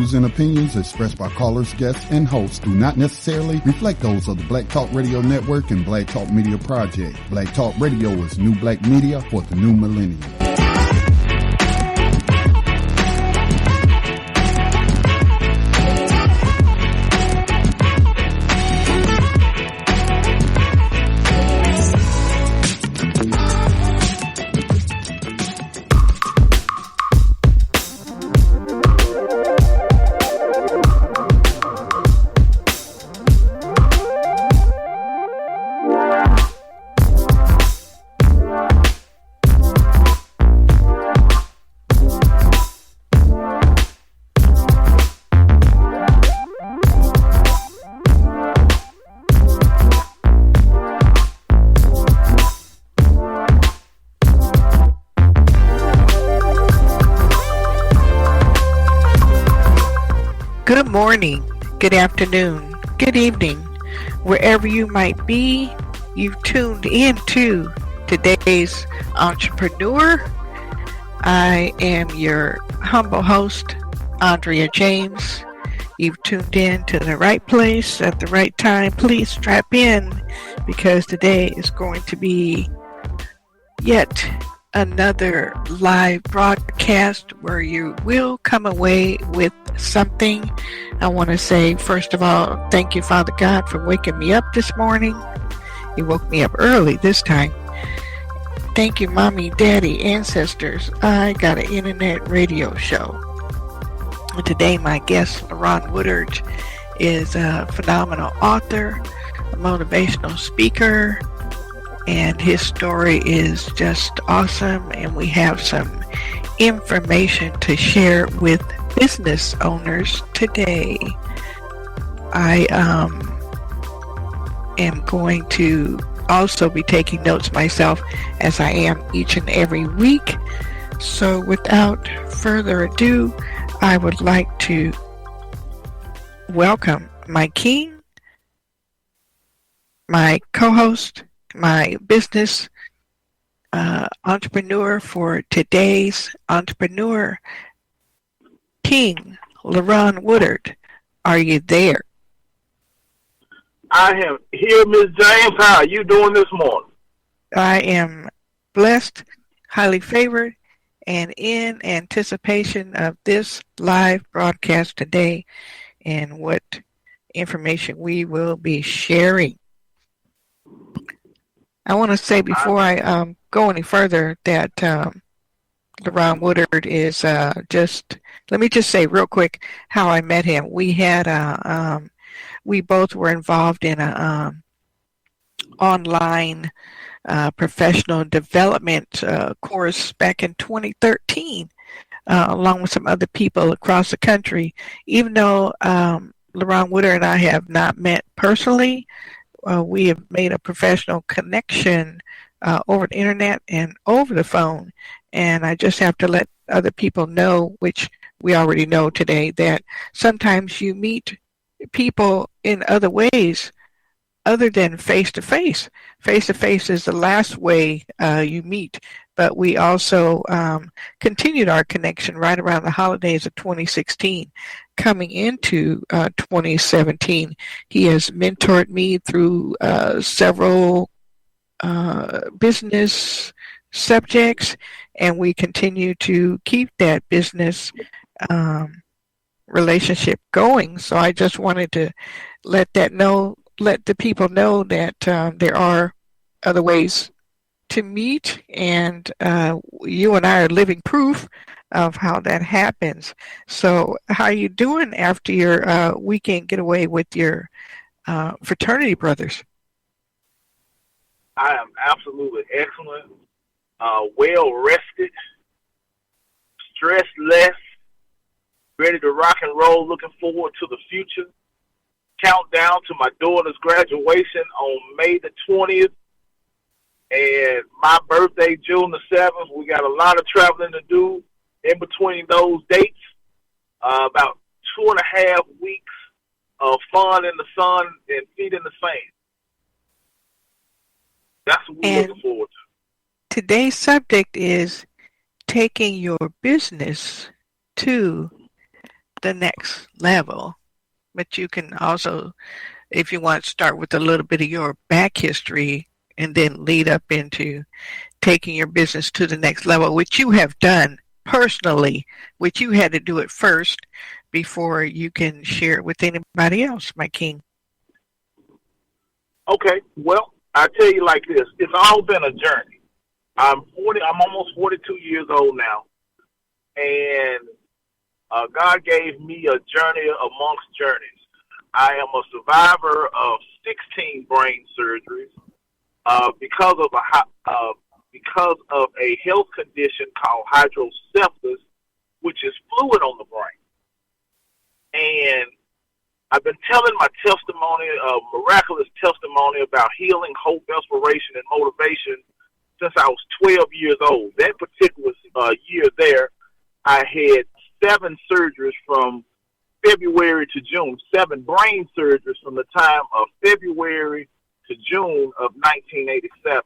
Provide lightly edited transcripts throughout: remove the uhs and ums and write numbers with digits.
views and opinions expressed by callers, guests, and hosts do not necessarily reflect those of the Black Talk Radio Network and Black Talk Media Project. Black Talk Radio is new black media for the new millennium. Good morning, good afternoon, good evening, wherever you might be. You've tuned into today's Entrepreneur. I am your humble host, Andrea James. You've tuned in to the right place at the right time. Please strap in because today is going to be yet another live broadcast where you will come away with something. I want to say, first of all, thank you, Father God, for waking me up this morning. You woke me up early this time. Thank you, Mommy, Daddy, ancestors. I got an internet radio show. And today, my guest, Larone Woodard, is a phenomenal author, a motivational speaker, and his story is just awesome, and we have some information to share with business owners today. I am going to also be taking notes myself, as I am each and every week. So without further ado, I would like to welcome my king, my co-host, my business entrepreneur for today's Entrepreneur, King Larone Woodard. Are you there? I am here, Miss James. How are you doing this morning? I am blessed, highly favored, and in anticipation of this live broadcast today and what information we will be sharing. I want to say before I go any further that Larone Woodard is let me just say real quick how I met him. We had we both were involved in a online professional development course back in 2013, along with some other people across the country. Even though Larone Woodard and I have not met personally, we have made a professional connection over the internet and over the phone. And I just have to let other people know, which we already know today, that sometimes you meet people in other ways other than face-to-face. Face-to-face is the last way you meet. But we also continued our connection right around the holidays of 2016. Coming into 2017, he has mentored me through several business subjects, and we continue to keep that business relationship going. So I just wanted to let the people know that there are other ways to meet, and you and I are living proof of how that happens. So how you doing after your weekend getaway with your fraternity brothers? I am absolutely excellent, well rested, stressed less, ready to rock and roll, looking forward to the future. Countdown to my daughter's graduation on May the 20th. And my birthday, June the 7th. We got a lot of traveling to do in between those dates. About 2.5 weeks of fun in the sun and feet in the sand. That's what we're looking forward to. Today's subject is taking your business to the next level. But you can also, if you want to start with a little bit of your back history and then lead up into taking your business to the next level, which you have done personally, which you had to do it first before you can share it with anybody else, my king. Okay, well, I tell you like this. It's all been a journey. I'm almost 42 years old now. And God gave me a journey amongst journeys. I am a survivor of 16 brain surgeries because of a health condition called hydrocephalus, which is fluid on the brain. And I've been telling my testimony, miraculous testimony about healing, hope, inspiration, and motivation since I was 12 years old. That particular year there, I had 7 surgeries from February to June, 7 brain surgeries from the time of February to June of 1987.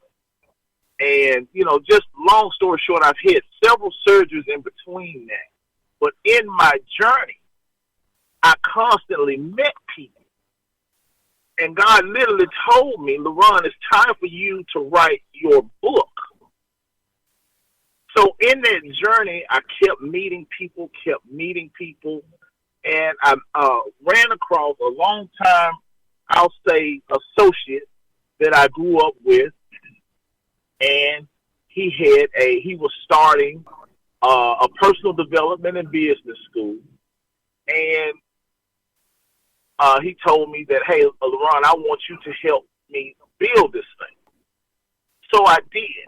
And, just long story short, I've had several surgeries in between that. But in my journey, I constantly met people. And God literally told me, Larone, it's time for you to write your book. So in that journey, I kept meeting people, and I ran across a long-time, I'll say, associate that I grew up with, and he was starting a personal development and business school, and he told me that, hey, Larone, I want you to help me build this thing. So I did.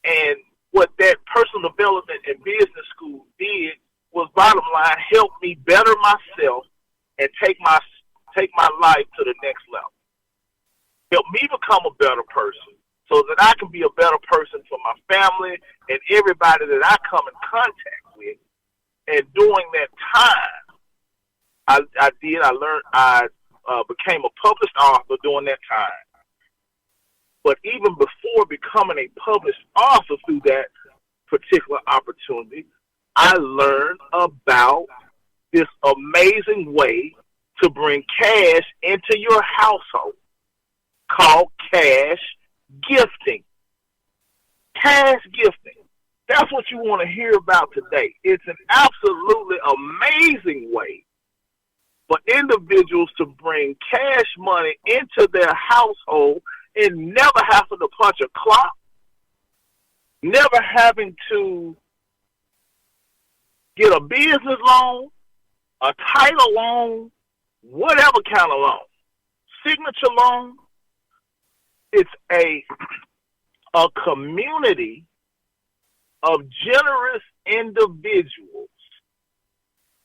And what that personal development and business school did was, bottom line, help me better myself and take my life to the next level. Help me become a better person so that I can be a better person for my family and everybody that I come in contact with. And during that time, I became a published author during that time. But even before becoming a published author through that particular opportunity, I learned about this amazing way to bring cash into your household called cash gifting. Cash gifting. That's what you want to hear about today. It's an absolutely amazing way for individuals to bring cash money into their household and never having to punch a clock, never having to get a business loan, a title loan, whatever kind of loan, signature loan. It's a community of generous individuals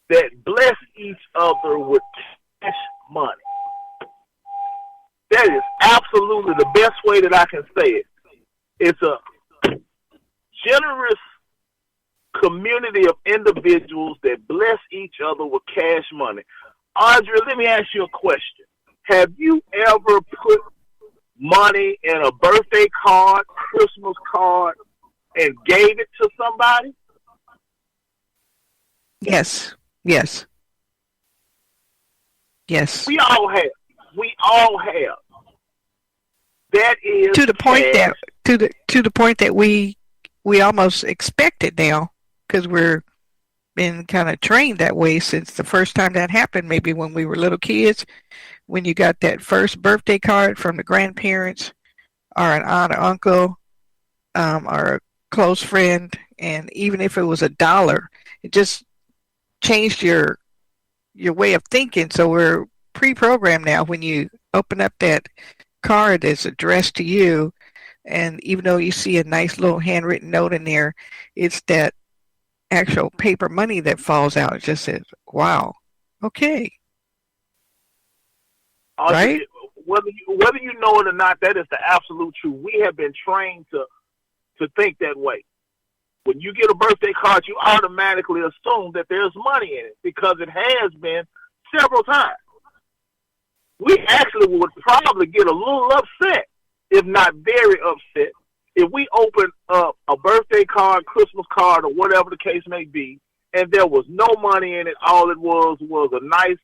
that bless each other with cash money. That is absolutely the best way that I can say it. It's a generous community of individuals that bless each other with cash money. Andre, let me ask you a question. Have you ever put money in a birthday card, Christmas card, and gave it to somebody? Yes. We all have. That is to the point that we almost expect it now, because we're been kind of trained that way since the first time that happened, maybe when we were little kids, when you got that first birthday card from the grandparents or an aunt or uncle or a close friend, and even if it was $1, it just changed your way of thinking. So we're pre-programmed now. When you open up that card that's addressed to you, and even though you see a nice little handwritten note in there, it's that actual paper money that falls out. It just says, wow, okay. Right? Whether you know it or not, that is the absolute truth. We have been trained to think that way. When you get a birthday card, you automatically assume that there's money in it, because it has been several times. We actually would probably get a little upset, if not very upset, if we open up a birthday card, Christmas card, or whatever the case may be, and there was no money in it. All it was a nice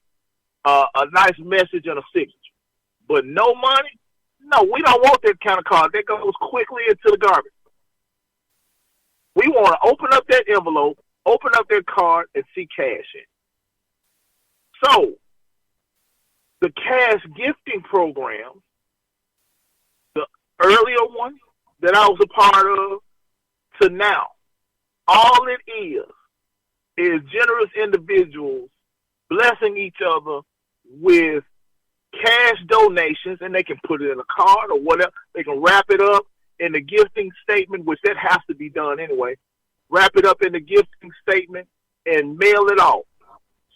message and a signature, but no money. No, we don't want that kind of card. That goes quickly into the garbage. We want to open up that envelope, open up that card, and see cash in. So, the cash gifting program, the earlier one that I was a part of, to now, all it is generous individuals blessing each other with cash donations, and they can put it in a card or whatever. They can wrap it up in the gifting statement, which that has to be done anyway. Wrap it up in the gifting statement and mail it off.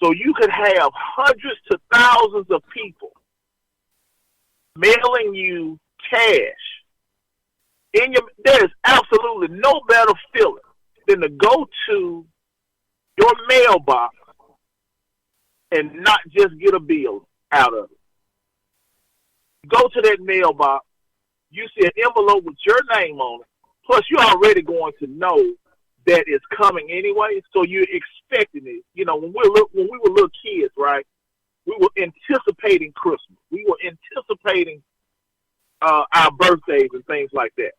So you could have hundreds to thousands of people mailing you cash. There is absolutely no better feeling than to go to your mailbox and not just get a bill out of it. Go to that mailbox, you see an envelope with your name on it, plus you're already going to know that it's coming anyway, so you're expecting it. You know, when we were little kids, right, we were anticipating Christmas. We were anticipating our birthdays and things like that.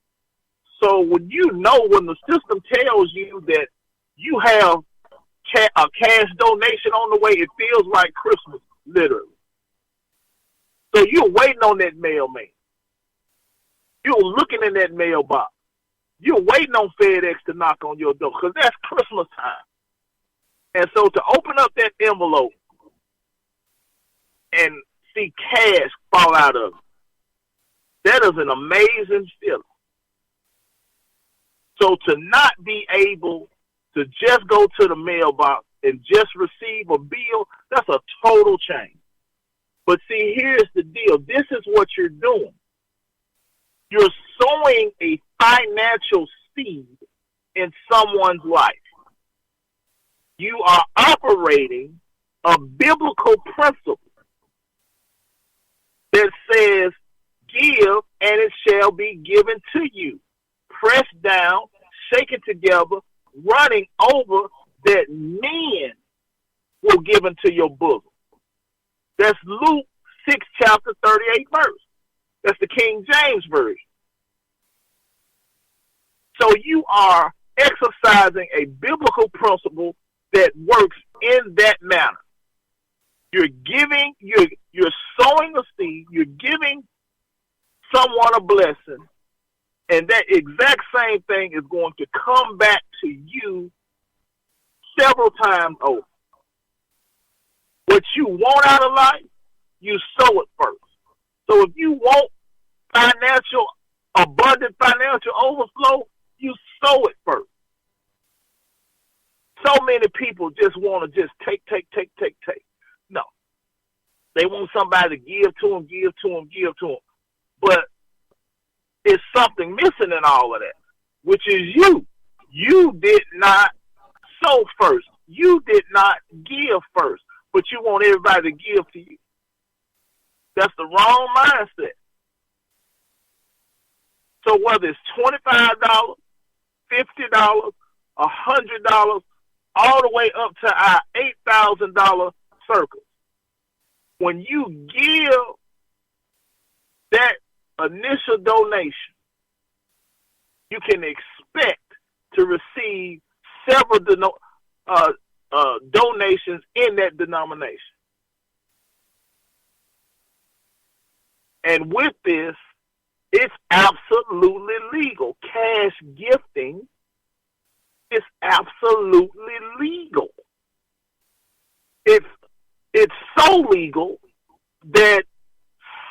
So when the system tells you that you have a cash donation on the way, it feels like Christmas, literally. So you're waiting on that mailman. You're looking in that mailbox. You're waiting on FedEx to knock on your door because that's Christmas time. And so to open up that envelope and see cash fall out of it, that is an amazing feeling. So to not be able to just go to the mailbox and just receive a bill, that's a total change. But see, here's the deal. This is what you're doing. You're sowing a financial seed in someone's life. You are operating a biblical principle that says, give and it shall be given to you. Pressed down, shaken together, running over, that men will give into your bosom. That's Luke 6, chapter 38 verse. That's the King James Version. So you are exercising a biblical principle that works in that manner. You're giving, you're sowing a seed, you're giving someone a blessing, and that exact same thing is going to come back to you several times over. What you want out of life, you sow it first. So if you want abundant financial overflow, you sow it first. So many people just want to just take. No. They want somebody to give to them. But there's something missing in all of that, which is you. You did not sow first. You did not give first, but you want everybody to give to you. That's the wrong mindset. So whether it's $25, $50, $100, all the way up to our $8,000 circle, when you give that initial donation, you can expect to receive several donations in that denomination. And with this, it's absolutely legal. Cash gifting is absolutely legal. It's so legal that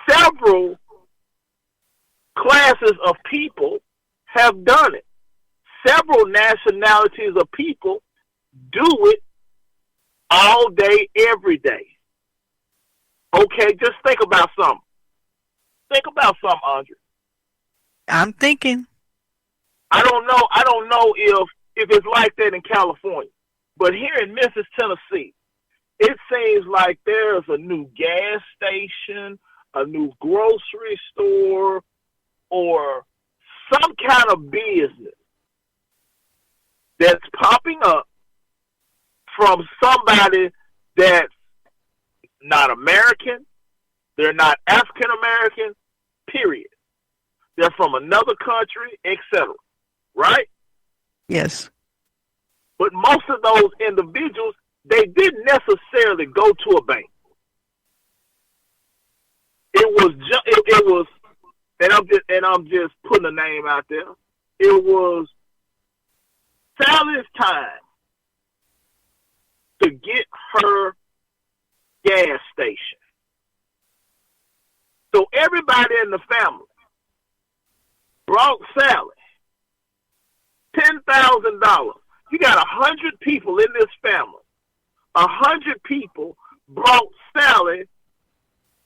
several classes of people have done it. Several nationalities of people do it all day, every day. Okay, just think about something. Think about something, Andre. I'm thinking. I don't know if it's like that in California, but here in Memphis, Tennessee, it seems like there's a new gas station, a new grocery store, or some kind of business that's popping up from somebody that's not American, they're not African American, period. They're from another country, etc. Right? Yes. But most of those individuals, they didn't necessarily go to a bank. It was, and I'm just putting a name out there. It was Sally's time to get her gas station. So everybody in the family brought Sally $10,000. You got 100 people in this family. 100 people brought Sally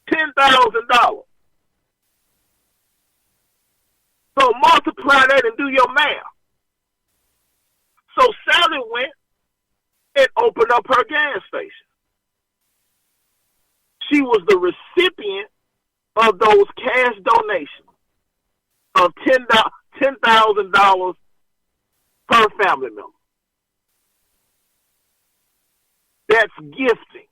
$10,000. So multiply that and do your math. So Sally went and opened up her gas station. She was the recipient of those cash donations of $10,000 per family member. That's gifting.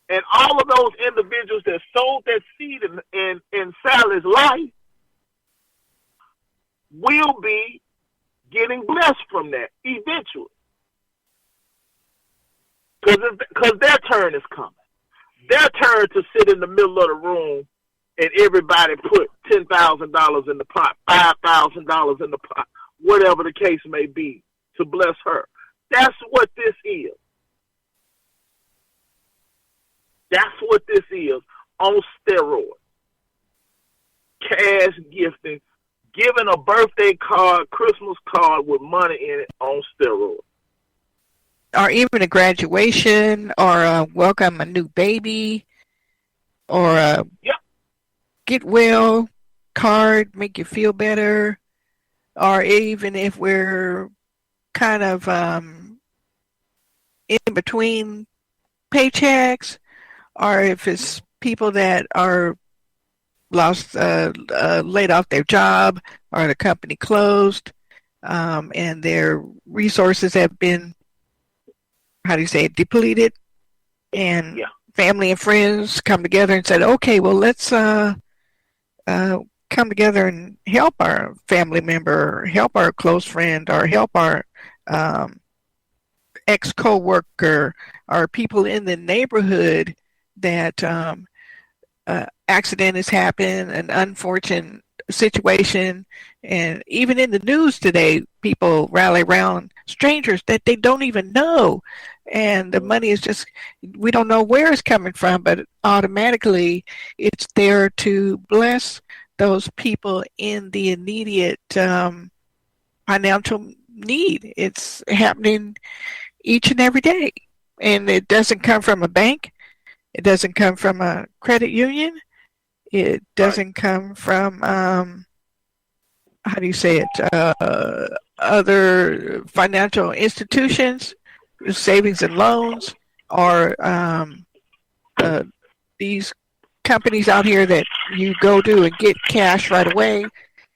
And all of those individuals that sowed that seed in Sally's life will be getting blessed from that eventually. Because their turn is coming. Their turn to sit in the middle of the room and everybody put $10,000 in the pot, $5,000 in the pot, whatever the case may be, to bless her. That's what this is. That's what this is on steroids. Cash gifting, giving a birthday card, Christmas card with money in it on steroids. Or even a graduation, or welcome a new baby, or a get well card, make you feel better, or even if we're kind of in between paychecks, or if it's people that are lost, laid off their job, or the company closed, and their resources have been, depleted, and family and friends come together and said, okay, well, let's come together and help our family member, help our close friend, or help our ex-coworker, or people in the neighborhood that accident has happened, an unfortunate situation. And even in the news today, people rally around strangers that they don't even know. And the money is just, we don't know where it's coming from, but automatically it's there to bless those people in the immediate financial need. It's happening each and every day. And it doesn't come from a bank. It doesn't come from a credit union. It doesn't come from, other financial institutions, savings and loans, or these companies out here that you go to and get cash right away.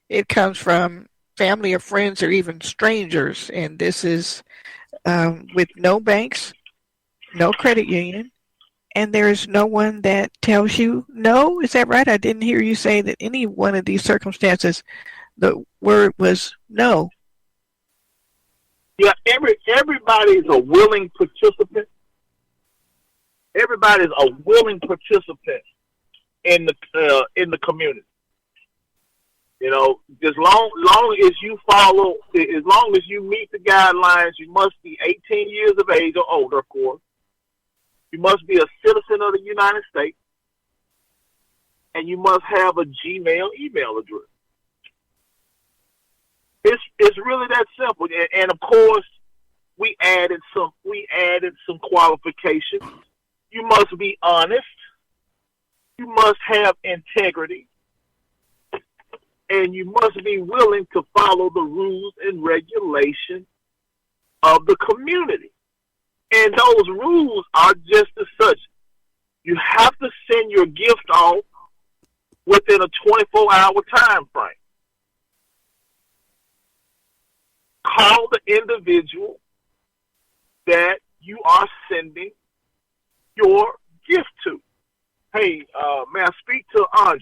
It comes from family or friends or even strangers. And this is with no banks, no credit union, and there's no one that tells you no. Is that right? I didn't hear you say that any one of these circumstances, the word was no. Yeah, everybody's a willing participant. Everybody's a willing participant in the community. You know, as long as you follow, as long as you meet the guidelines, you must be 18 years of age or older, of course. You must be a citizen of the United States, and you must have a Gmail email address. It's really that simple. And of course, we added some qualifications. You must be honest. You must have integrity. And you must be willing to follow the rules and regulations of the community. And those rules are just as such. You have to send your gift off within a 24-hour time frame. call the individual that you are sending your gift to. Hey, may I speak to Andre?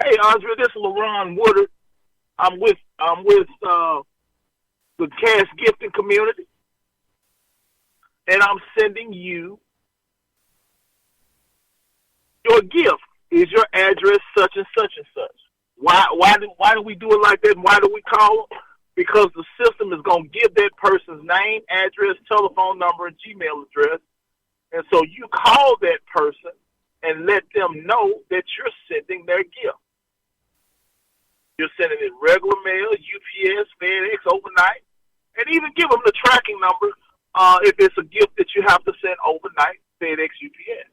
Hey, Andre, this is Larone Woodard. I'm with the cash gifting community, and I'm sending you your gift. Is your address such and such and such? Why do we do it like that? And why do we call them? Because the system is going to give that person's name, address, telephone number, and Gmail address. And so you call that person and let them know that you're sending their gift. You're sending it regular mail, UPS, FedEx, overnight, and even give them the tracking number if it's a gift that you have to send overnight, FedEx, UPS.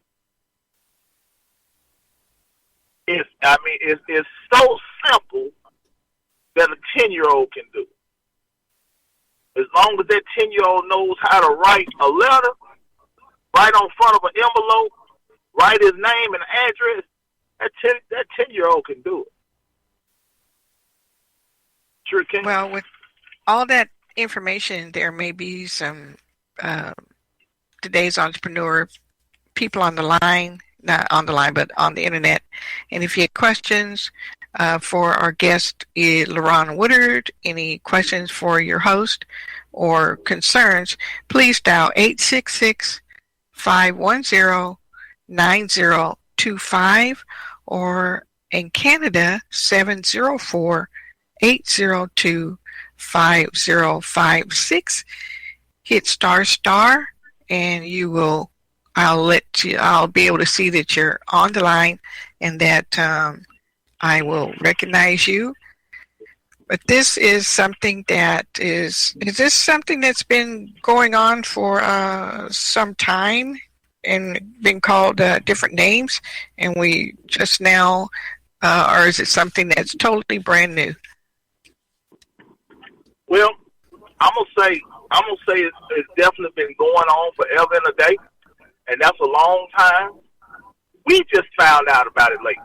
It's so simple that a 10-year-old can do. As long as that 10-year-old knows how to write a letter, write on front of an envelope, write his name and address, that 10-year-old can do it. Sure can. Well, with all that information, there may be some today's entrepreneur people on the line, not on the line, but on the internet. And if you have questions for our guest, Larone Woodard, any questions for your host or concerns, please dial 866-510-9025 or in Canada, 704-802-5056. Hit **, and you will. I'll be able to see that you're on the line, and that I will recognize you. But this is something that is this something that's been going on for some time and been called different names, and we just now, or is it something that's totally brand new? Well, I'm gonna say it's definitely been going on forever and a day, and that's a long time. We just found out about it lately.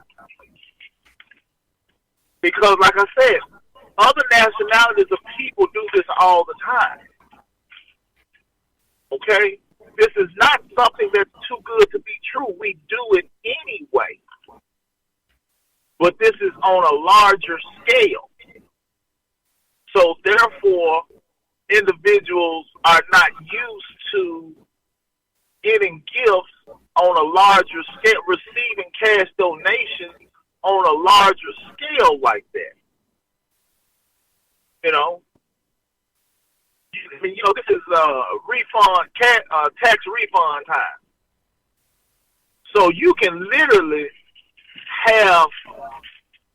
Because, like I said, other nationalities of people do this all the time. Okay? This is not something that's too good to be true. We do it anyway. But this is on a larger scale. So, therefore, individuals are not used to getting gifts on a larger scale, receiving cash donations on a larger scale like that. You know, this is tax refund time. So you can literally have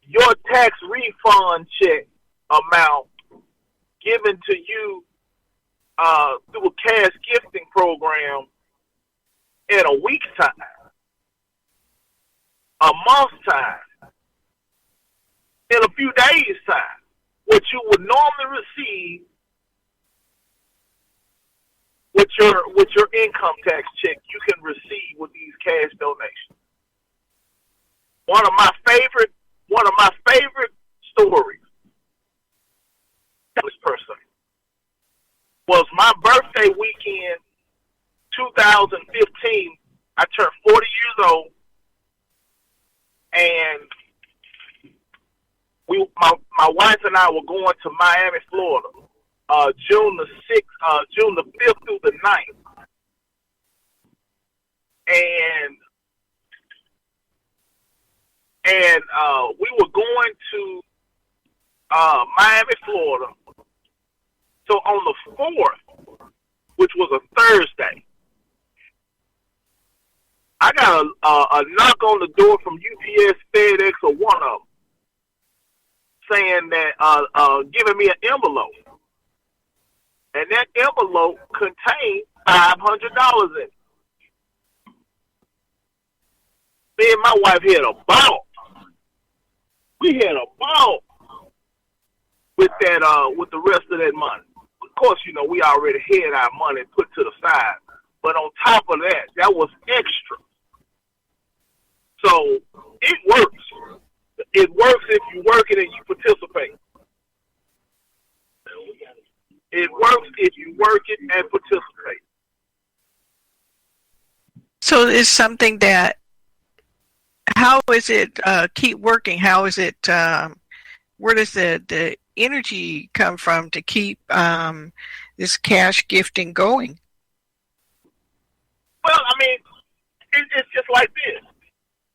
your tax refund check amount given to you through a cash gifting program in a week's time, a month's time, in a few days' time. What you would normally receive with your income tax check, you can receive with these cash donations. One of my favorite stories, this person, was my birthday weekend, 2015. I turned 40 years old, and my wife and I were going to Miami, Florida, June the 5th through the 9th. And we were going to Miami, Florida. So on the 4th, which was a Thursday, I got a knock on the door from UPS, FedEx, or one of them, saying that, giving me an envelope. And that envelope contained $500 in it. Me and my wife had a ball. We had a ball with that, with the rest of that money. Of course, we already had our money put to the side. But on top of that, that was extra. So it works. It works if you work it and you participate. It works if you work it and participate. So it's something that, how is it keep working? How is it, where does the energy come from to keep this cash gifting going? Well, I mean, it's just like this.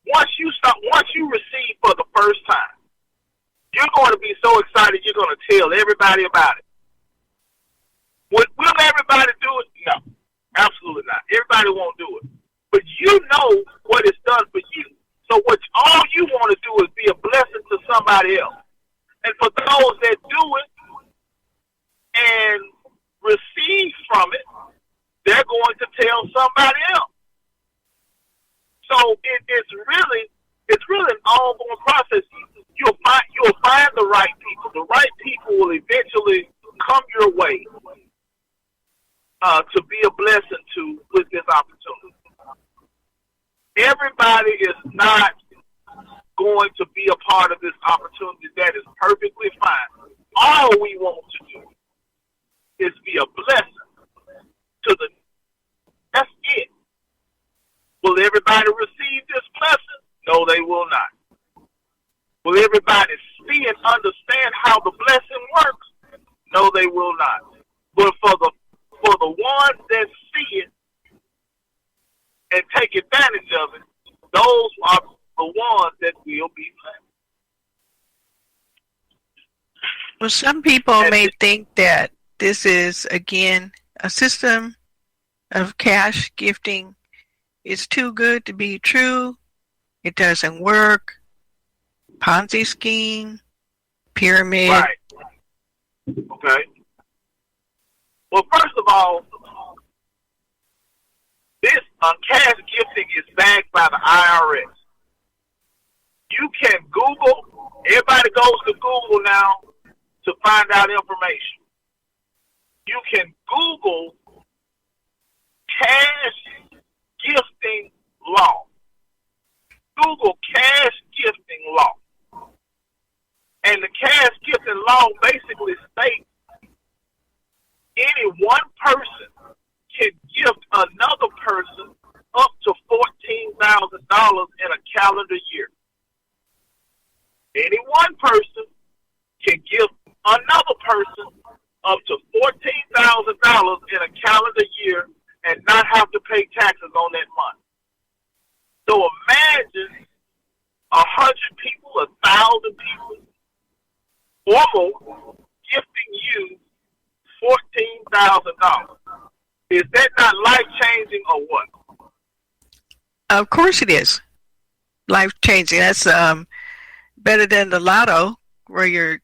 Once you receive for the first time, you're going to be so excited you're going to tell everybody about it. Will everybody do it? No, absolutely not. Everybody won't do it. But you know what it's done for you. So all you want to do is be a blessing to somebody else. And for those that do it and receive from it, they're going to tell somebody else. So it's really an ongoing process. You'll find the right people. The right people will eventually come your way to be a blessing to with this opportunity. Everybody is not going to be a part of this opportunity. That is perfectly fine. All we want to do is be a blessing to the. That's it. Will everybody receive this blessing? No, they will not. Will everybody see and understand how the blessing works? No, they will not. But for the ones that see it and take advantage of it, those are the ones that will be blessed. Well, some people may think that this is, again, a system of cash gifting. It's too good to be true. It doesn't work. Ponzi scheme, pyramid. Right. Okay. Well, first of all, this cash gifting is backed by the IRS. You can Google. Everybody goes to Google now to find out information. You can Google cash gifting law. Google cash gifting law. And the cash gifting law basically states any one person can gift another person up to $14,000 in a calendar year. Any one person can give another person up to $14,000 in a calendar year and not have to pay taxes on that money. So imagine 100 people, 1,000 people, or more gifting you $14,000. Is that not life-changing or what? Of course it is. Life-changing. That's better than the lotto, where your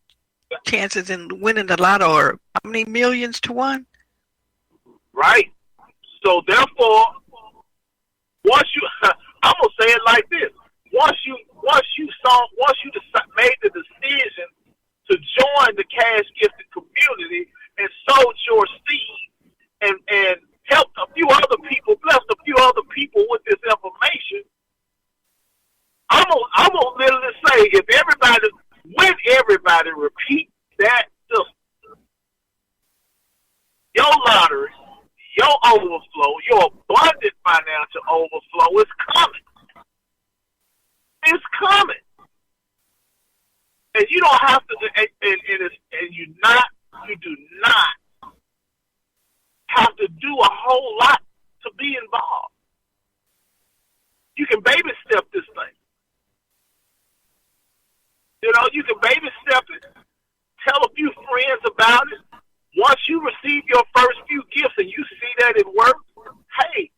chances in winning the lotto are how many millions to one? Right. So therefore, once you, I'm gonna say it like this: once you made the decision to join the cash gifting community and sowed your seed and helped a few other people, blessed a few other people with this information, I'm gonna literally say, when everybody repeats that system, your lottery, your overflow, your abundant financial overflow is coming. It's coming. And you don't have to, you do not have to do a whole lot to be involved. You can baby step this thing. You know, you can baby step it, tell a few friends about it. Once you receive your first few gifts and you see that it works, hey,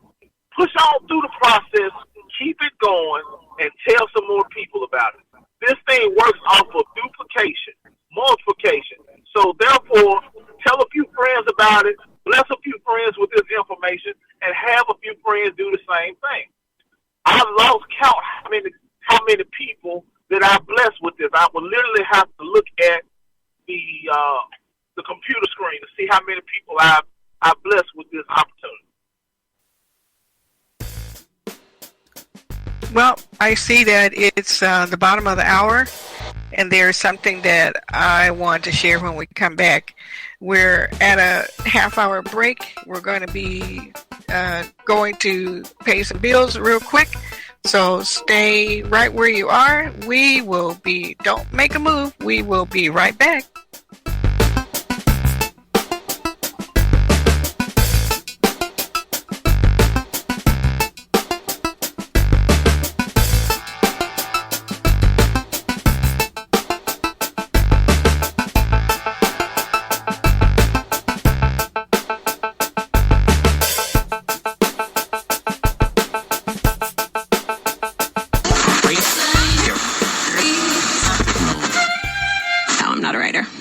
push on through the process, keep it going, and tell some more people about it. This thing works off of duplication, multiplication. So therefore, tell a few friends about it, bless a few friends with this information, and have a few friends do the same thing. I've lost count how many people that I blessed with this. I would literally have to look at the computer screen to see how many people I've blessed with this opportunity. Well, I see that it's the bottom of the hour, and there's something that I want to share when we come back. We're at a half-hour break. We're going to be going to pay some bills real quick. So stay right where you are. Don't make a move. We will be right back.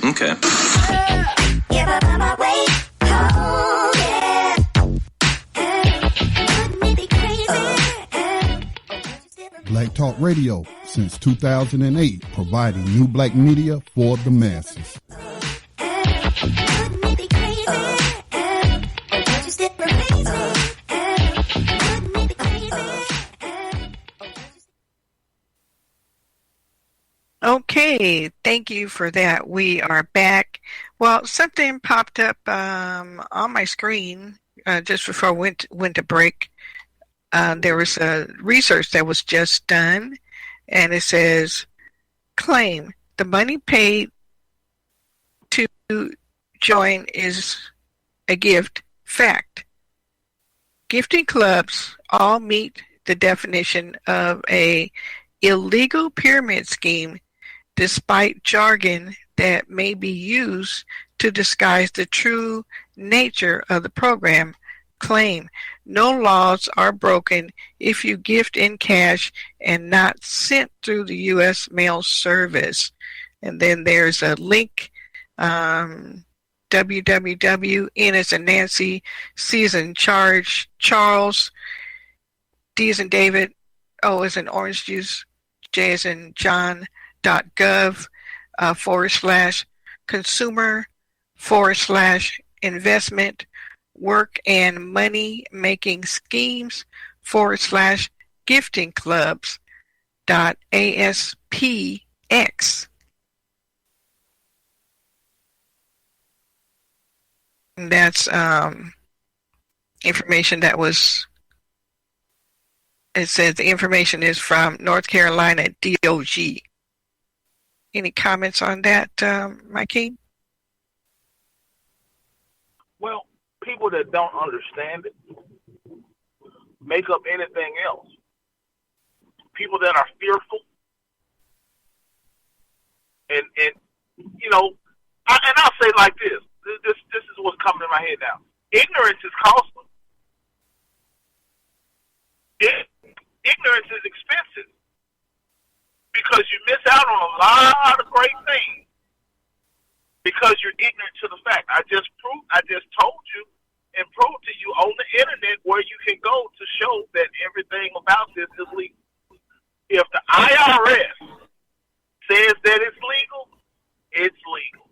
Okay. Black Talk Radio since 2008, providing new black media for the masses. Okay, thank you for that. We are back. Well, something popped up on my screen just before I went to break. There was a research that was just done, and it says, claim the money paid to join is a gift. Fact. Gifting clubs all meet the definition of a illegal pyramid scheme, despite jargon that may be used to disguise the true nature of the program. Claim no laws are broken if you gift in cash and not sent through the U.S. mail service. And then there's a link, www, N as in Nancy, C as in Charles, D as in David, O as in orange juice, J as in John, .gov /consumer/investment work and money making schemes /gifting clubs .aspx. And that's information that was. It says the information is from North Carolina DOG. Any comments on that, Mikey? Well, people that don't understand it make up anything else. People that are fearful, and you know, I'll say like this. This is what's coming in my head now. Ignorance is costly. Ignorance is expensive because you miss out on a lot of great things because you're ignorant to the fact. I just told you and proved to you on the internet where you can go to show that everything about this is legal. If the IRS says that it's legal, it's legal.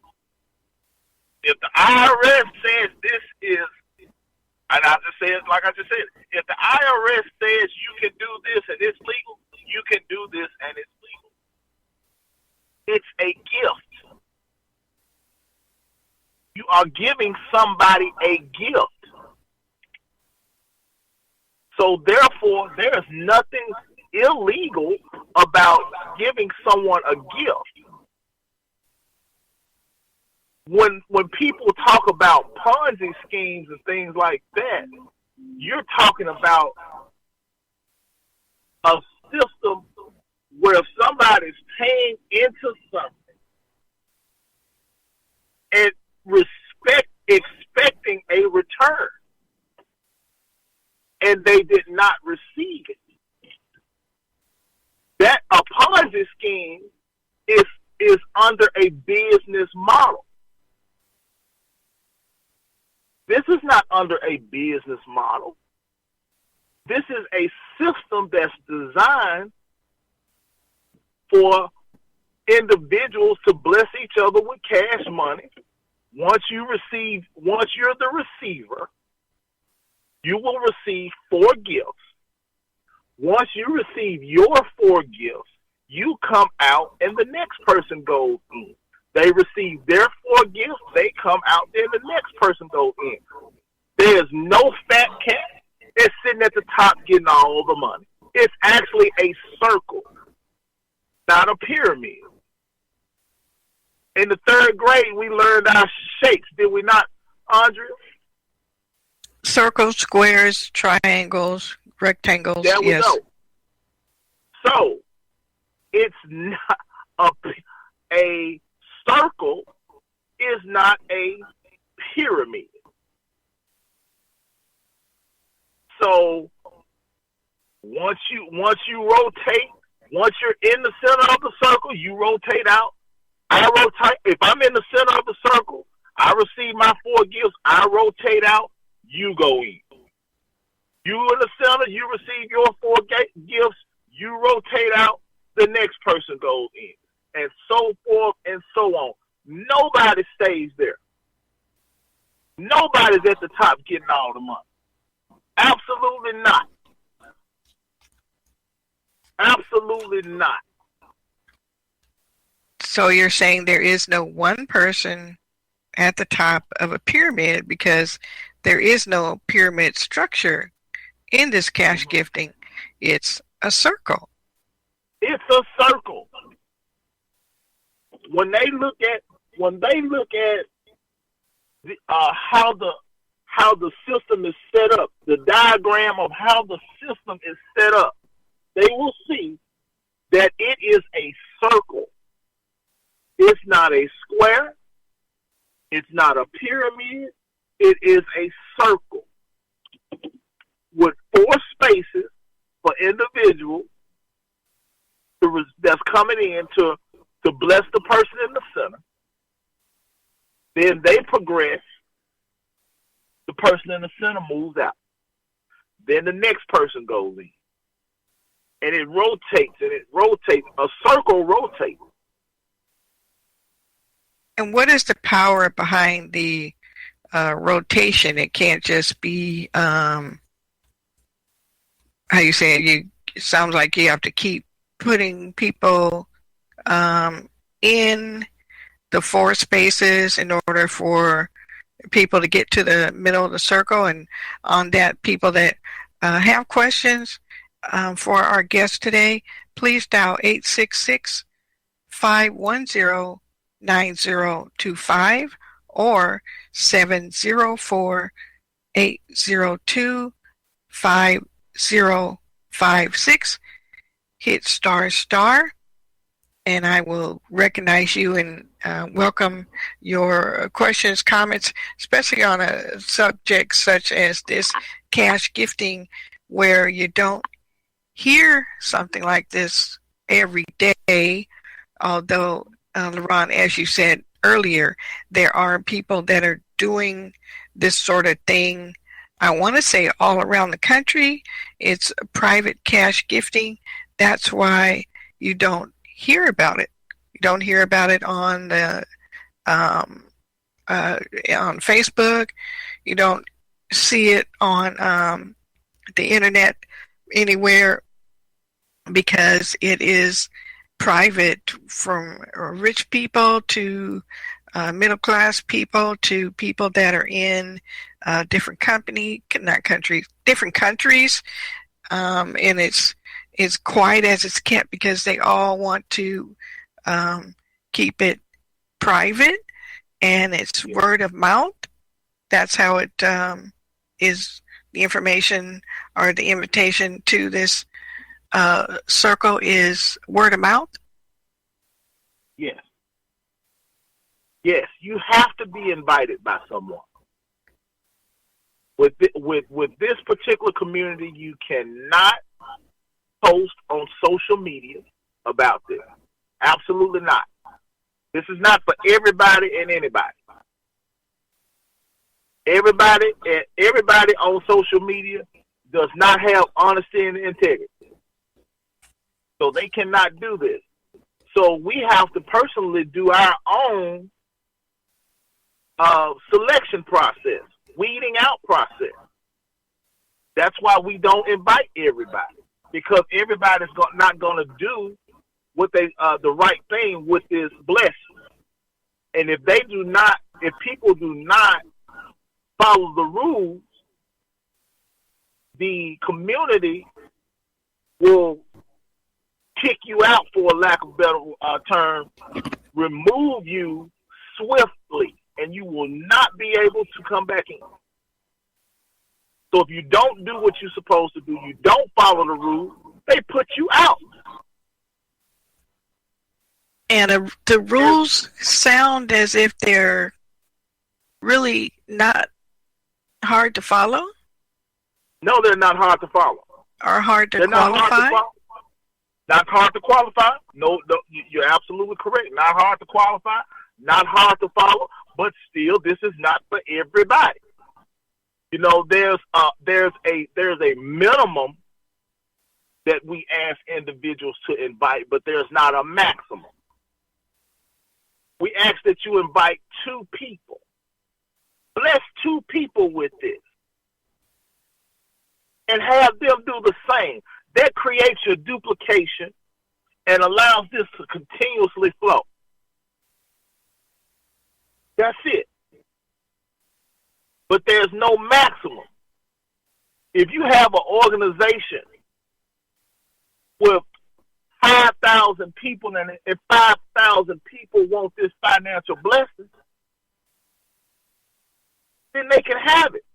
If the IRS says this is, and I just say it like I just said, if the IRS says you can do this and it's legal, you can do this and it's legal. It's a gift. You are giving somebody a gift. So therefore, there is nothing illegal about giving someone a gift. When people talk about Ponzi schemes and things like that, you're talking about a system where somebody's paying into something and expecting a return, and they did not receive it. That a Ponzi scheme is under a business model. This is not under a business model. This is a system that's designed for individuals to bless each other with cash money. Once you're the receiver, you will receive 4 gifts. Once you receive your 4 gifts, you come out and the next person goes in. They receive their 4 gifts, they come out, then the next person goes in. There's no fat cat that's sitting at the top getting all the money. It's actually a circle, not a pyramid. In the 3rd grade, we learned our shapes, did we not, Andrea? Circles, squares, triangles, rectangles. There we yes. go. So, it's not a circle is not a pyramid. So, once you rotate, once you're in the center of the circle, you rotate out. I rotate. If I'm in the center of the circle, I receive my 4 gifts. I rotate out. You go in. You in the center. You receive your 4 gifts. You rotate out. The next person goes in, and so forth and so on. Nobody stays there. Nobody's at the top getting all the money. Absolutely not. Absolutely not. So you're saying there is no one person at the top of a pyramid because there is no pyramid structure in this cash gifting. It's a circle. It's a circle. When they look at how the system is set up, the diagram of how the system is set up, they will see that it is a circle. It's not a square. It's not a pyramid. It is a circle with 4 spaces for individuals that's coming in to bless the person in the center. Then they progress. The person in the center moves out. Then the next person goes in. And it rotates, and it rotates. A circle rotates. And what is the power behind the rotation? It can't just be, how you say it? It sounds like you have to keep putting people in the 4 spaces in order for people to get to the middle of the circle. And on that, people that have questions for our guest today, please dial 866-510-9025 or 704-802-5056. Hit **, and I will recognize you and welcome your questions, comments, especially on a subject such as this cash gifting, where you don't hear something like this every day. Although, Larone, as you said earlier, there are people that are doing this sort of thing, I want to say all around the country. It's private cash gifting. That's why you don't hear about it. You don't hear about it on the on Facebook. You don't see it on the internet anywhere because it is private, from rich people to middle class people to people that are in different countries, and it's quiet as it's kept because they all want to keep it private, and it's word of mouth. That's how it is. The information or the invitation to this circle is word of mouth. Yes. Yes, you have to be invited by someone. With this particular community, you cannot post on social media about this. Absolutely not. This is not for everybody and anybody. Everybody on social media does not have honesty and integrity. So they cannot do this. So we have to personally do our own selection process, weeding out process. That's why we don't invite everybody, because everybody's not going to do the right thing with this blessing. And if people do not follow the rules, the community will kick you out, for a lack of a better term, remove you swiftly, and you will not be able to come back in. So if you don't do what you're supposed to do, you don't follow the rules, they put you out. And the rules sound as if they're really not hard to follow? No, they're not hard to follow. Or hard to they're qualify? Not hard to follow. Not hard to qualify. No, you're absolutely correct. Not hard to qualify, not hard to follow, but still, this is not for everybody. You know, there's a minimum that we ask individuals to invite, but there's not a maximum. We ask that you invite 2 people. Bless 2 people with this. And have them do the same. That creates your duplication and allows this to continuously flow. That's it. But there's no maximum. If you have an organization with 5,000 people, and if 5,000 people want this financial blessing, then they can have it.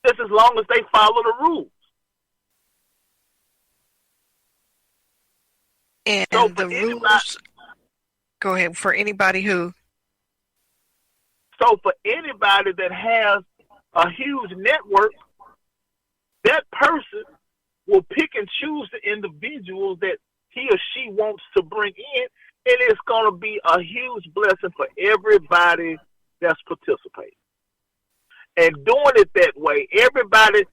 Just as long as they follow the rules. And so the rules, go ahead, for anybody who? So for anybody that has a huge network, that person will pick and choose the individuals that he or she wants to bring in, and it's going to be a huge blessing for everybody that's participating. And doing it that way, everybody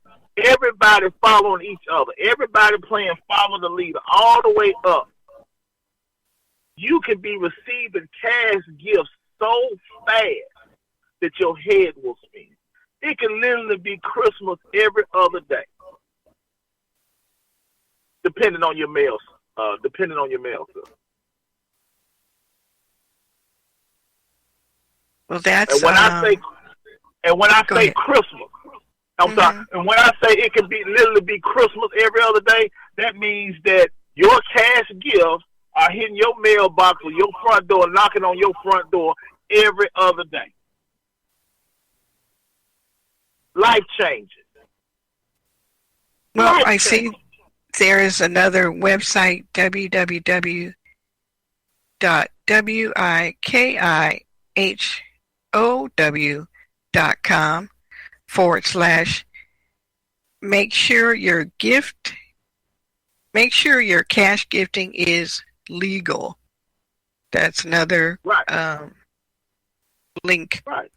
following each other, everybody playing follow the leader all the way up, you can be receiving cash gifts so fast that your head will spin. It can literally be Christmas every other day, depending on your mail. Sir. Well, that's. And when I say Christmas, I'm sorry. And when I say it can be literally be Christmas every other day, that means that your cash gifts are hitting your mailbox or your front door, knocking on your front door every other day. Life changing. Well, I see there is another website, www.wikihOW.com/ make sure your cash gifting is legal. That's another link. Right.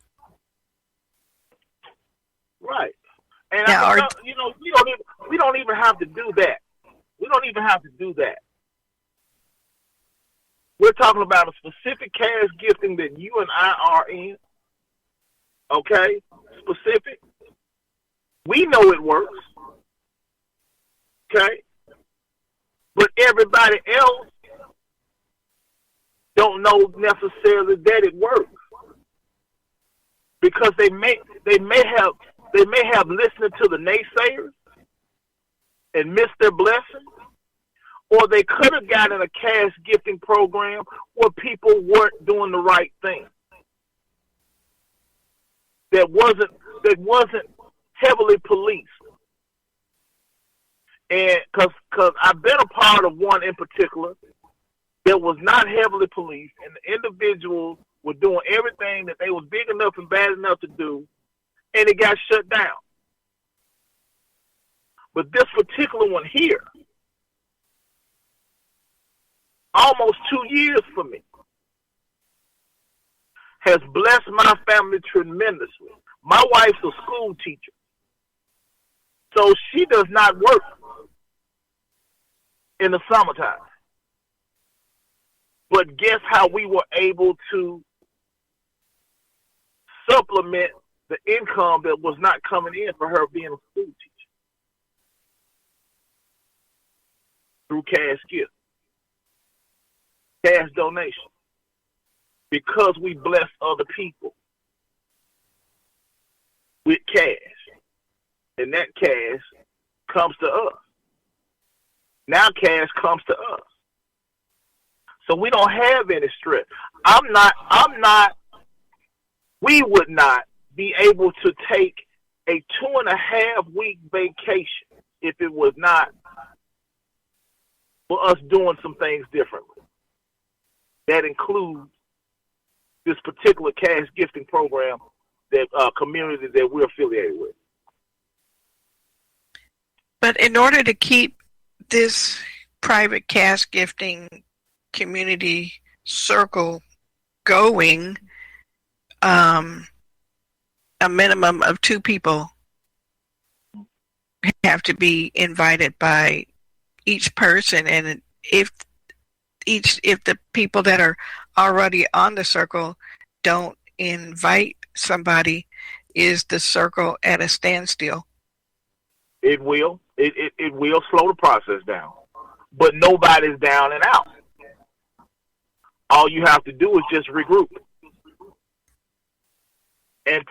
And now, we don't even have to do that. We don't even have to do that. We're talking about a specific cash gifting that you and I are in. Okay? Specific. We know it works. Okay? But everybody else don't know necessarily that it works. Because they may have listened to the naysayers and missed their blessing, or they could have gotten a cash gifting program where people weren't doing the right thing. That wasn't heavily policed. And because I've been a part of one in particular that was not heavily policed, and the individuals were doing everything that they was big enough and bad enough to do, and it got shut down. But this particular one here, almost 2 years for me, has blessed my family tremendously. My wife's a school teacher, so she does not work in the summertime. But guess how we were able to supplement the income that was not coming in for her being a school teacher? Through cash gifts. cash donation because we bless other people with cash. And that cash comes to us. Now cash comes to us. So we don't have any stress. We would not be able to take a 2.5-week vacation if it was not for us doing some things differently. That includes this particular cash gifting program that community that we're affiliated with. But in order to keep this private cash gifting community circle going, a minimum of 2 people have to be invited by each person, and if the people that are already on the circle don't invite somebody, is the circle at a standstill? It will. It will slow the process down, but nobody's down and out. All you have to do is just regroup and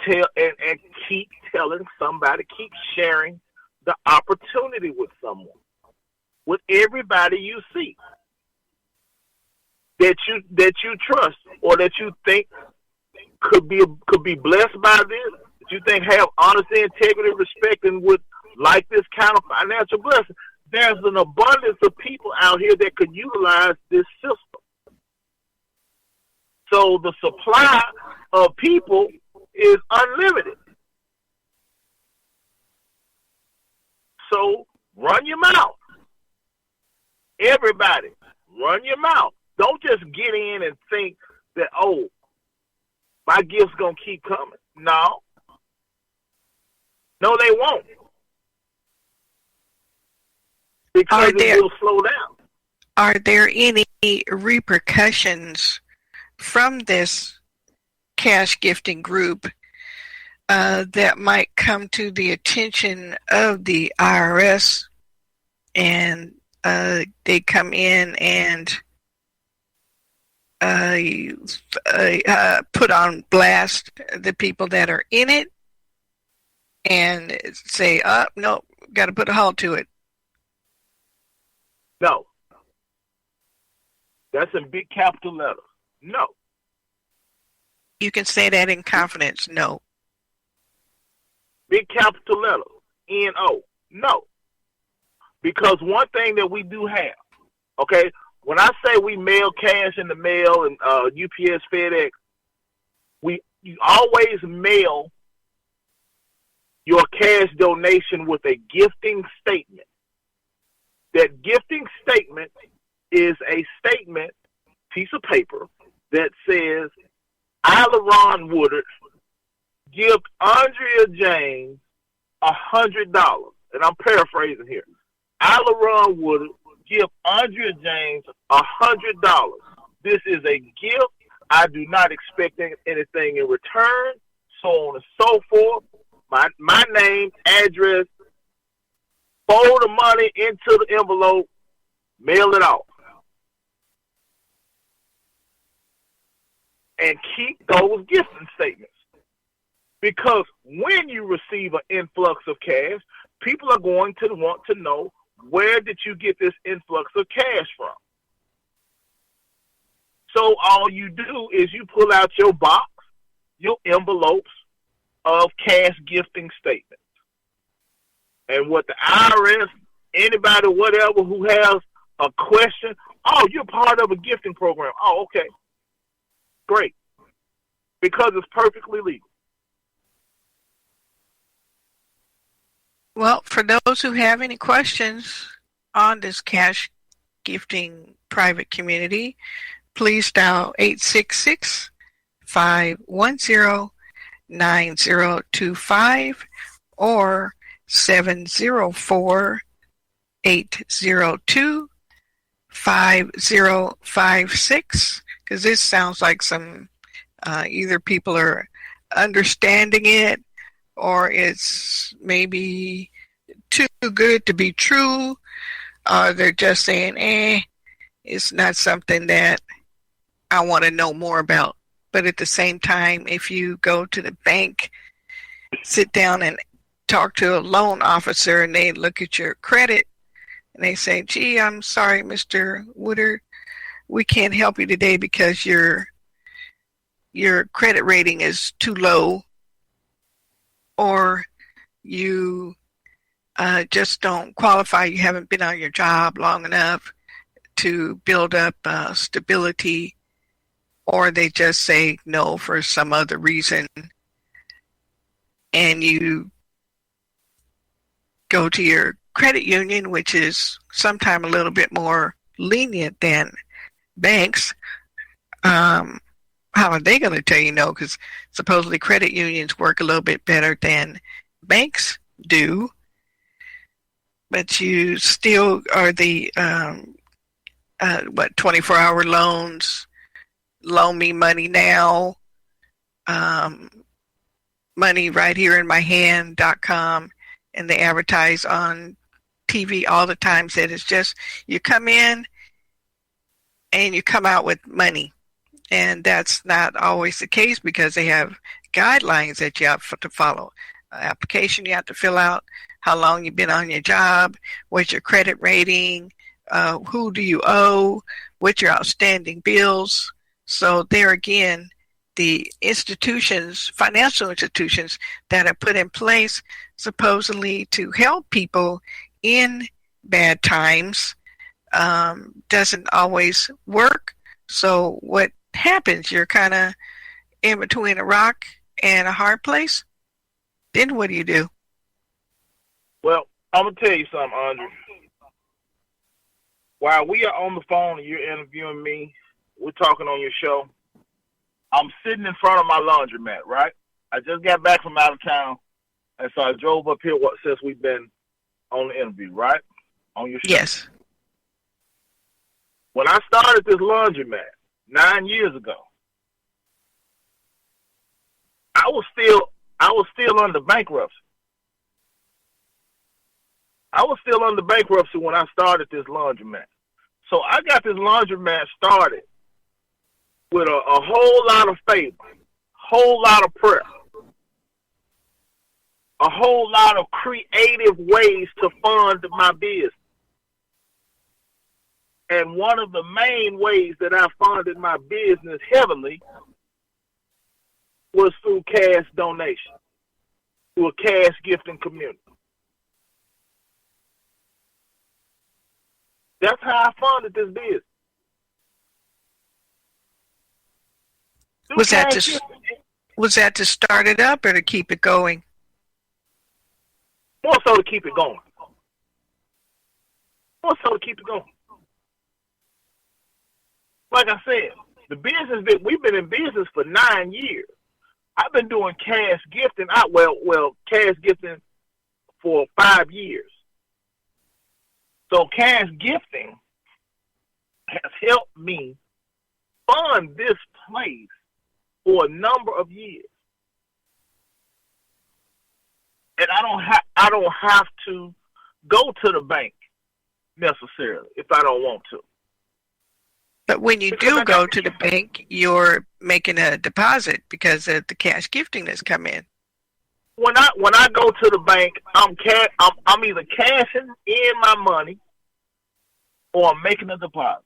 keep telling somebody, keep sharing the opportunity with someone, with everybody you see that you trust or that you think could be blessed by this, that you think have honesty, integrity, respect, and would like this kind of financial blessing. There's an abundance of people out here that could utilize this system. So the supply of people is unlimited. So run your mouth. Everybody, run your mouth. Don't just get in and think that, oh, my gift's going to keep coming. No, they won't. Because it will slow down. Are there any repercussions from this cash gifting group that might come to the attention of the IRS, and they come in and put on blast the people that are in it and say, no, got to put a halt to it? No. That's in big capital letters. No. You can say that in confidence. No. Big capital letters. N-O. No. Because one thing that we do have, okay, when I say we mail cash in the mail and UPS, FedEx, you always mail your cash donation with a gifting statement. That gifting statement is a statement, piece of paper, that says, I, Larone Woodard, give Andrea James $100. And I'm paraphrasing here. I, Larone Woodard, give Andrea James $100. This is a gift. I do not expect anything in return, so on and so forth. My name, address, fold the money into the envelope, mail it off. And keep those gifting statements. Because when you receive an influx of cash, people are going to want to know, where did you get this influx of cash from? So all you do is you pull out your box, your envelopes of cash gifting statements. And what the IRS, anybody, whatever, who has a question, oh, you're part of a gifting program. Oh, okay. Great. Because it's perfectly legal. Well, for those who have any questions on this cash gifting private community, please dial 866-510-9025 or 704-802-5056, because this sounds like some either people are understanding it or it's maybe too good to be true, or they're just saying, it's not something that I want to know more about. But at the same time, if you go to the bank, sit down and talk to a loan officer, and they look at your credit and they say, gee, I'm sorry, Mr. Woodard, we can't help you today because your credit rating is too low, or you just don't qualify. You haven't been on your job long enough to build up stability, or they just say no for some other reason, and you go to your credit union, which is sometimes a little bit more lenient than banks. How are they going to tell you no? Because supposedly credit unions work a little bit better than banks do, but you still are the 24-hour loans, loan me money now, money right here in my hand.com, and they advertise on TV all the time that it's just you come in and you come out with money. And that's not always the case because they have guidelines that you have to follow. Application you have to fill out, how long you've been on your job, what's your credit rating, who do you owe, what's your outstanding bills. So there again, the institutions, financial institutions that are put in place supposedly to help people in bad times doesn't always work. So what happens? You're kind of in between a rock and a hard place. Then what do you do? Well, I'm going to tell you something, Andre. While we are on the phone and you're interviewing me, we're talking on your show, I'm sitting in front of my laundromat, right? I just got back from out of town, and so I drove up here since we've been on the interview, right? On your show. Yes. When I started this laundromat 9 years ago, I was still under bankruptcy. I was still under bankruptcy when I started this laundromat. So I got this laundromat started with a whole lot of faith, whole lot of prayer, a whole lot of creative ways to fund my business. And one of the main ways that I funded my business heavily was through cash donation, through a cash gifting community. That's how I funded this business. Was that to start it up or to keep it going? More so to keep it going. More so to keep it going. Like I said, the business that we've been in business for 9 years. I've been doing cash gifting. Cash gifting for 5 years. So cash gifting has helped me fund this place for a number of years, and I don't have to go to the bank necessarily if I don't want to. But when you do go to the bank, you're making a deposit because of the cash gifting that's come in. When I go to the bank, I'm either cashing in my money or I'm making a deposit.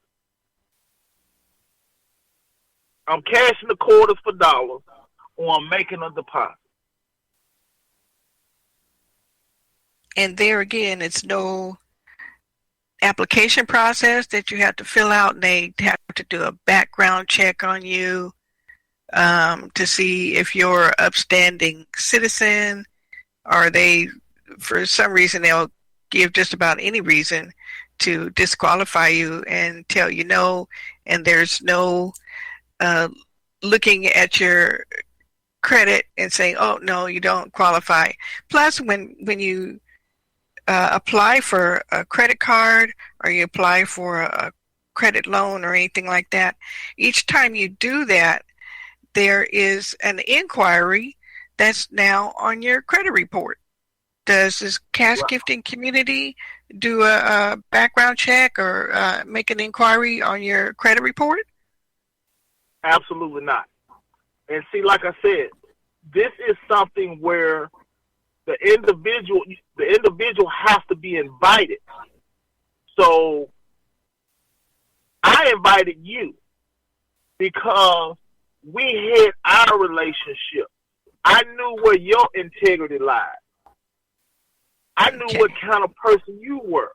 I'm cashing the quarters for dollars or I'm making a deposit. And there again, it's no application process that you have to fill out, and they have to do a background check on you to see if you're an upstanding citizen, or they, for some reason, they'll give just about any reason to disqualify you and tell you no, and there's no looking at your credit and saying, oh, no, you don't qualify. Plus, when you apply for a credit card or you apply for a credit loan or anything like that, each time you do that, there is an inquiry that's now on your credit report. Does this cash gifting community do a background check or make an inquiry on your credit report? Absolutely not. And see, like I said, this is something where the individual has to be invited. So I invited you because we had our relationship. I knew where your integrity lied. I knew what kind of person you were.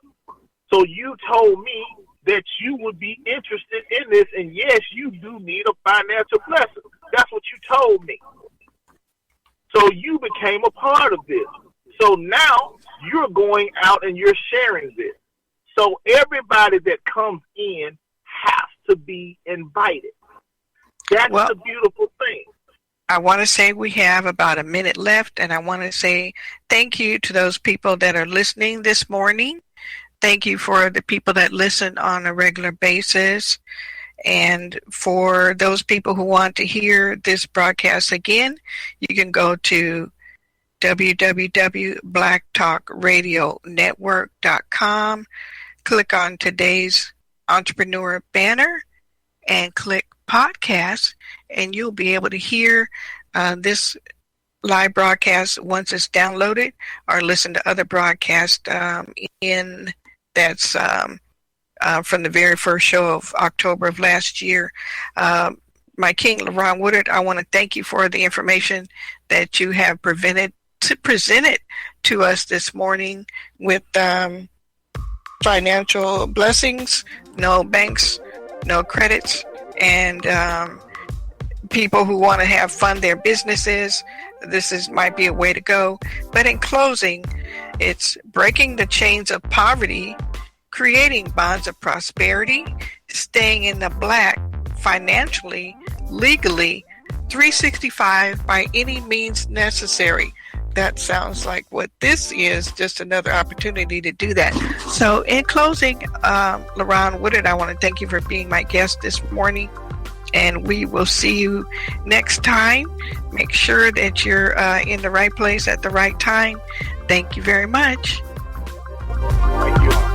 So you told me that you would be interested in this, and yes, you do need a financial blessing. That's what you told me. So you became a part of this. So now you're going out and you're sharing this. So everybody that comes in has to be invited. That's the beautiful thing. I want to say we have about a minute left, and I want to say thank you to those people that are listening this morning. Thank you for the people that listen on a regular basis. And for those people who want to hear this broadcast again, you can go to www.blacktalkradionetwork.com, click on today's Entrepreneur banner, and click podcast, and you'll be able to hear this live broadcast once it's downloaded, or listen to other broadcasts that's from the very first show of October of last year. My king, Larone Woodard, I want to thank you for the information that you have presented to us this morning with financial blessings, no banks, no credits, and people who want to fund their businesses. This might be a way to go. But in closing, it's breaking the chains of poverty, creating bonds of prosperity, staying in the black financially, legally, 365 by any means necessary. That sounds like what this is, just another opportunity to do that. So in closing, Larone Woodard, I want to thank you for being my guest this morning, and we will see you next time. Make sure that you're in the right place at the right time. Thank you very much. Thank you.